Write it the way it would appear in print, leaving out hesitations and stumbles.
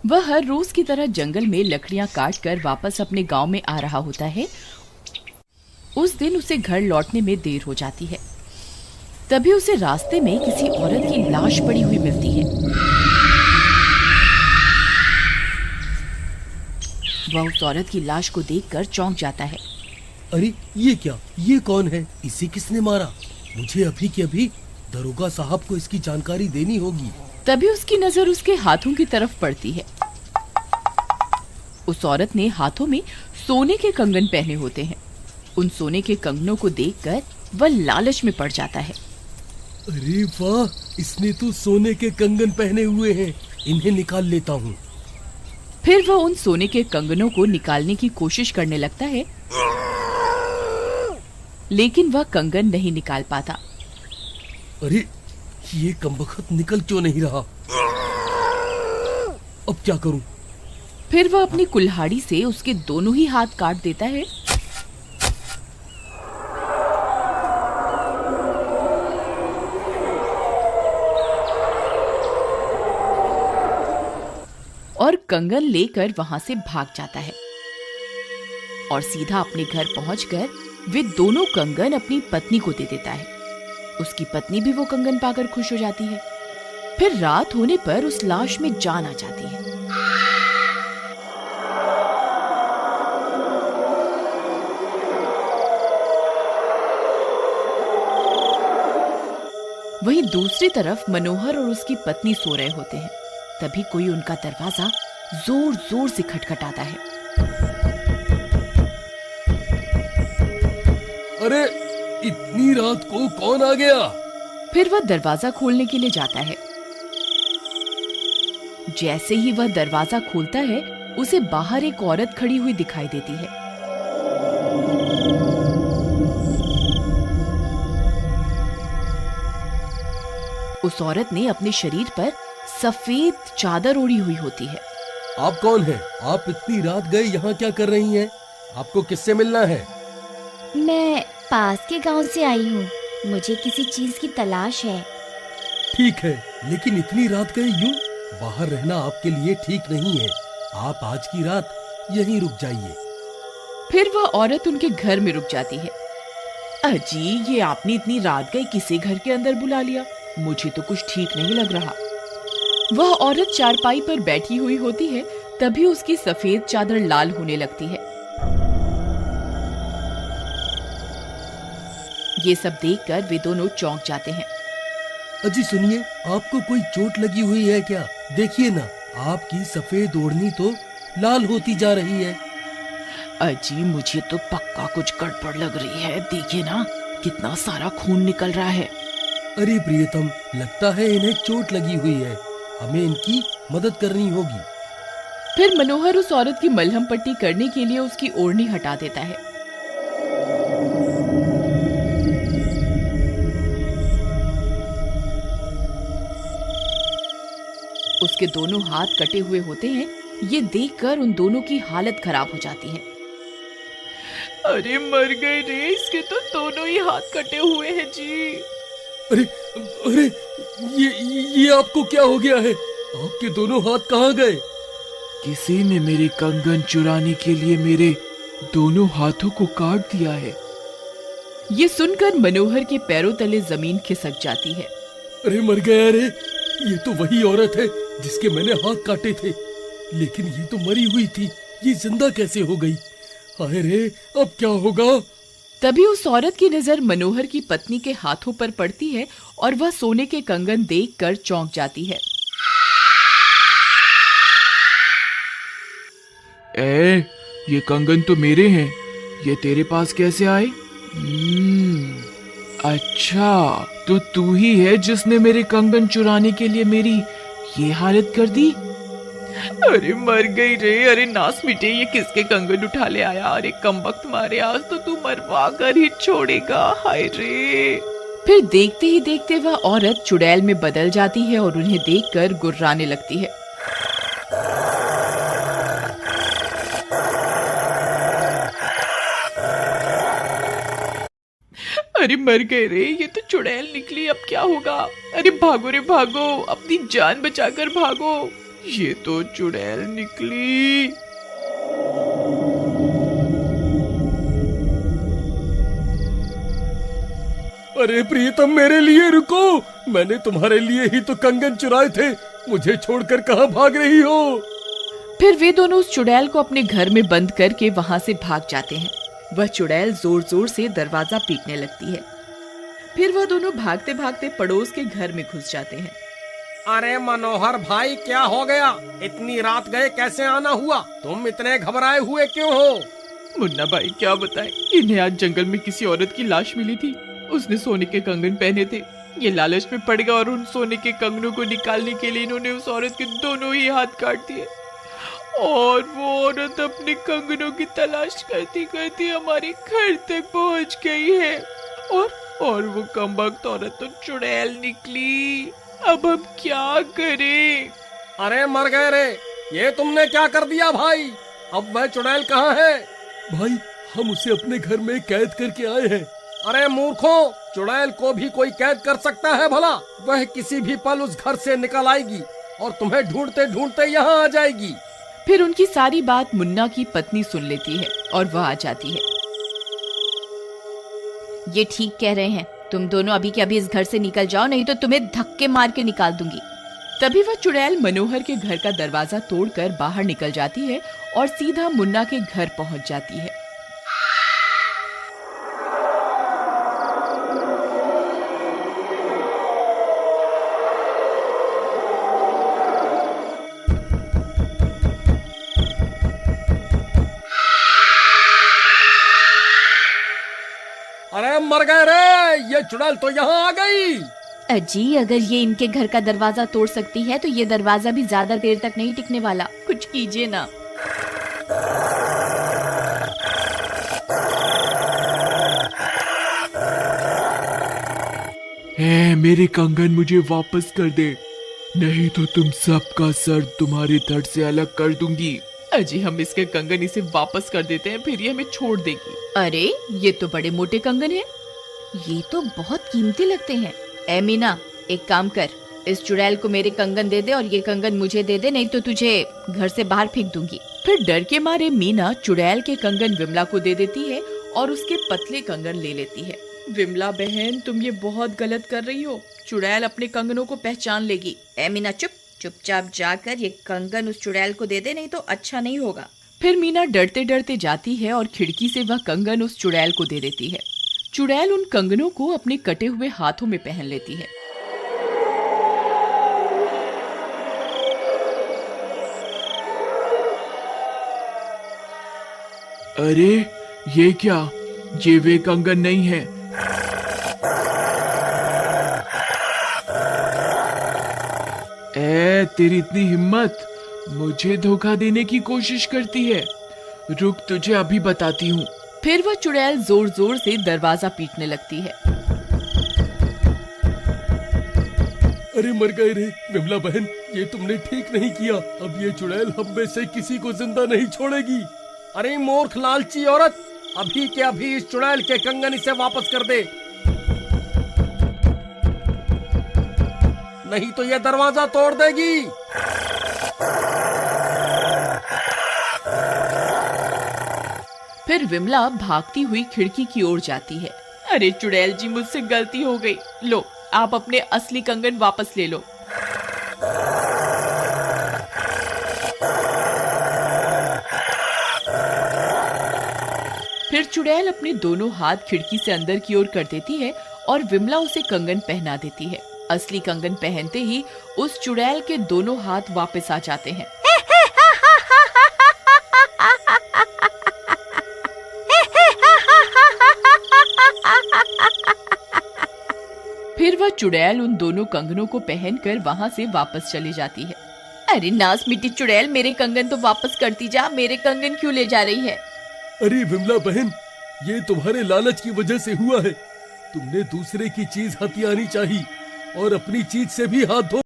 वह हर रोज की तरह जंगल में लकड़ियां काट कर वापस अपने गांव में आ रहा होता है। उस दिन उसे घर लौटने में देर हो जाती है। तभी उसे रास्ते में किसी औरत की लाश पड़ी हुई मिलती है। वह उस औरत की लाश को देखकर चौंक जाता है। अरे ये क्या, ये कौन है? इसे किसने मारा? मुझे अभी के अभी दरोगा साहब को इसकी जानकारी देनी होगी। तभी उसकी नजर उसके हाथों की तरफ पड़ती है। उस औरत ने हाथों में सोने के कंगन पहने होते हैं। उन सोने के कंगनों को देखकर वह लालच में पड़ जाता है। अरे वाह, इसने तो सोने के कंगन पहने हुए हैं, इन्हें निकाल लेता हूँ। फिर वह उन सोने के कंगनों को निकालने की कोशिश करने लगता है, लेकिन वह कंगन नहीं निकाल पाता। अरे ये कमबख्त निकल क्यों नहीं रहा? अब क्या करूं? फिर वह अपनी कुल्हाड़ी से उसके दोनों ही हाथ काट देता है। और कंगन लेकर वहां से भाग जाता है और सीधा अपने घर पहुंचकर वे दोनों कंगन अपनी पत्नी को दे देता है। उसकी पत्नी भी वो कंगन पाकर खुश हो जाती है। फिर रात होने पर उस लाश में जान आ जाती है। वहीं दूसरी तरफ मनोहर और उसकी पत्नी सो रहे होते हैं। तभी कोई उनका दरवाजा जोर जोर से खटखटाता है। अरे इतनी रात को कौन आ गया? फिर वह दरवाजा खोलने के लिए जाता है। जैसे ही वह दरवाजा खोलता है, उसे बाहर एक औरत खड़ी हुई दिखाई देती है। उस औरत ने अपने शरीर पर सफेद चादर ओढ़ी हुई होती है। आप कौन हैं? आप इतनी रात गए यहाँ क्या कर रही हैं? आपको किससे मिलना है? मैं पास के गांव से आई हूँ। मुझे किसी चीज की तलाश है। ठीक है, लेकिन इतनी रात गए यूं? बाहर रहना आपके लिए ठीक नहीं है। आप आज की रात यहीं रुक जाइए। फिर वह औरत उनके घर में रुक जाती है। अजी, ये आपने इतनी रात गए किसे घर के अंदर बुला लिया? मुझे तो कुछ ठीक नहीं लग रहा। वह औरत चारपाई पर बैठी हुई होती है। तभी उसकी सफेद चादर लाल होने लगती है। ये सब देखकर वे दोनों चौंक जाते हैं। अजी सुनिए, आपको कोई चोट लगी हुई है क्या? देखिए ना, आपकी सफेद ओढ़नी तो लाल होती जा रही है। अजी, मुझे तो पक्का कुछ गड़बड़ लग रही है। देखिए ना, कितना सारा खून निकल रहा है। अरे प्रियतम, लगता है इन्हें चोट लगी हुई है। हमें इनकी मदद करनी होगी। फिर मनोहर उस औरत की मलहम पट्टी करने के लिए उसकी ओढ़नी हटा देता है। उसके दोनों हाथ कटे हुए होते हैं। ये देखकर उन दोनों की हालत खराब हो जाती है। अरे मर गए रे, इसके तो दोनों ही हाथ कटे हुए हैं जी। अरे अरे, ये आपको क्या हो गया है? आपके दोनों हाथ कहाँ गए? किसी ने मेरे कंगन चुराने के लिए मेरे दोनों हाथों को काट दिया है। ये सुनकर मनोहर के पैरों तले जमीन खिसक जाती है। अरे मर गया रे, ये तो वही औरत है जिसके मैंने हाथ काटे थे। लेकिन ये तो मरी हुई थी, ये जिंदा कैसे हो गई? हाय रे, अब क्या होगा? तभी उस औरत की नजर मनोहर की पत्नी के हाथों पर पड़ती है और वह सोने के कंगन देखकर चौंक जाती है। ये कंगन तो मेरे हैं, ये तेरे पास कैसे आए? अच्छा, तो तू ही है जिसने मेरे कंगन चुराने के लिए मेरी ये हालत कर दी। अरे मर गई रे, अरे नास मिटे, ये किसके कंगन उठा ले आया? अरे कमबख्त मारे, आज तो तू मरवा कर ही छोड़ेगा। हाय रे। फिर देखते ही देखते वह औरत चुड़ैल में बदल जाती है और उन्हें देखकर गुर्राने लगती है। अरे मर गए रे, ये तो चुड़ैल निकली, अब क्या होगा? अरे भागो रे भागो, अपनी जान बचाकर भागो। ये तो चुड़ैल निकली। अरे प्रियतम, मेरे लिए रुको। मैंने तुम्हारे लिए ही तो कंगन चुराए थे। मुझे छोड़कर कहाँ भाग रही हो? फिर वे दोनों उस चुड़ैल को अपने घर में बंद करके वहां से भाग जाते हैं। वह चुड़ैल जोर जोर से दरवाजा पीटने लगती है। फिर वह दोनों भागते भागते पड़ोस के घर में घुस जाते हैं। अरे मनोहर भाई, क्या हो गया? इतनी रात गए कैसे आना हुआ? तुम इतने घबराए हुए क्यों हो? मुन्ना भाई क्या बताएं, इन्हें आज जंगल में किसी औरत की लाश मिली थी। उसने सोने के कंगन पहने थे। ये लालच में पड़ गया और उन सोने के कंगनों को निकालने के लिए इन्होंने उस औरत के दोनों ही हाथ काट दिए। और वो औरत अपने कंगनों की तलाश करती करती हमारे घर तक पहुंच गई है। और वो कमबख्त औरत तो चुड़ैल निकली। अब हम क्या करें? अरे मर गए रे, ये तुमने क्या कर दिया भाई? अब वह चुड़ैल कहाँ है? भाई, हम उसे अपने घर में कैद करके आए हैं। अरे मूर्खों, चुड़ैल को भी कोई कैद कर सकता है भला? वह किसी भी पल उस घर से निकल आएगी और तुम्हें ढूंढते ढूंढते यहाँ आ जाएगी। फिर उनकी सारी बात मुन्ना की पत्नी सुन लेती है और वह आ जाती है। ये ठीक कह रहे हैं, तुम दोनों अभी के अभी इस घर से निकल जाओ, नहीं तो तुम्हें धक्के मार के निकाल दूंगी। तभी वह चुड़ैल मनोहर के घर का दरवाजा तोड़कर बाहर निकल जाती है और सीधा मुन्ना के घर पहुंच जाती है। अरे मर गए रे, ये चुड़ैल तो यहाँ आ गई। अजी, अगर ये इनके घर का दरवाजा तोड़ सकती है तो ये दरवाजा भी ज्यादा देर तक नहीं टिकने वाला। कुछ कीजिए ना। मेरे कंगन मुझे वापस कर दे, नहीं तो तुम सबका सर तुम्हारे धड़ से अलग कर दूंगी। अजी, हम इसके कंगन इसे वापस कर देते हैं, फिर ये हमें छोड़ देगी। अरे ये तो बड़े मोटे कंगन हैं। ये तो बहुत कीमती लगते हैं। ए मीना, एक काम कर, इस चुड़ैल को मेरे कंगन दे दे और ये कंगन मुझे दे दे, नहीं तो तुझे घर से बाहर फेंक दूंगी। फिर डर के मारे मीना चुड़ैल के कंगन विमला को दे देती है और उसके पतले कंगन ले लेती है। विमला बहन, तुम ये बहुत गलत कर रही हो। चुड़ैल अपने कंगनों को पहचान लेगी। ए मीना, चुपचाप जाकर ये कंगन उस चुड़ैल को दे दे, नहीं तो अच्छा नहीं होगा। फिर मीना डरते डरते जाती है और खिड़की से वह कंगन उस चुड़ैल को दे देती है। चुड़ैल उन कंगनों को अपने कटे हुए हाथों में पहन लेती है। अरे ये क्या? ये वे कंगन नहीं है। तेरी इतनी हिम्मत, मुझे धोखा देने की कोशिश करती है। रुक, तुझे अभी बताती हूँ। फिर वह चुड़ैल जोर जोर से दरवाजा पीटने लगती है। अरे मर गए रे विमला बहन, ये तुमने ठीक नहीं किया। अब ये चुड़ैल हम में से किसी को जिंदा नहीं छोड़ेगी। अरे मूर्ख लालची औरत, अभी के अभी इस चुड़ैल के कंगन इसे वापस कर दे, नहीं तो यह दरवाजा तोड़ देगी। फिर विमला भागती हुई खिड़की की ओर जाती है। अरे चुड़ैल जी, मुझसे गलती हो गई। लो, आप अपने असली कंगन वापस ले लो। फिर चुड़ैल अपने दोनों हाथ खिड़की से अंदर की ओर कर देती है और विमला उसे कंगन पहना देती है। असली कंगन पहनते ही उस चुड़ैल के दोनों हाथ वापस आ जाते हैं। फिर वह चुड़ैल उन दोनों कंगनों को पहनकर वहां से वापस चली जाती है। अरे नास मिट्टी चुड़ैल, मेरे कंगन तो वापस करती जा। मेरे कंगन क्यों ले जा रही है? अरे विमला बहन, ये तुम्हारे लालच की वजह से हुआ है। तुमने दूसरे की चीज हथियानी चाहिए और अपनी चीज से भी हाथ धो।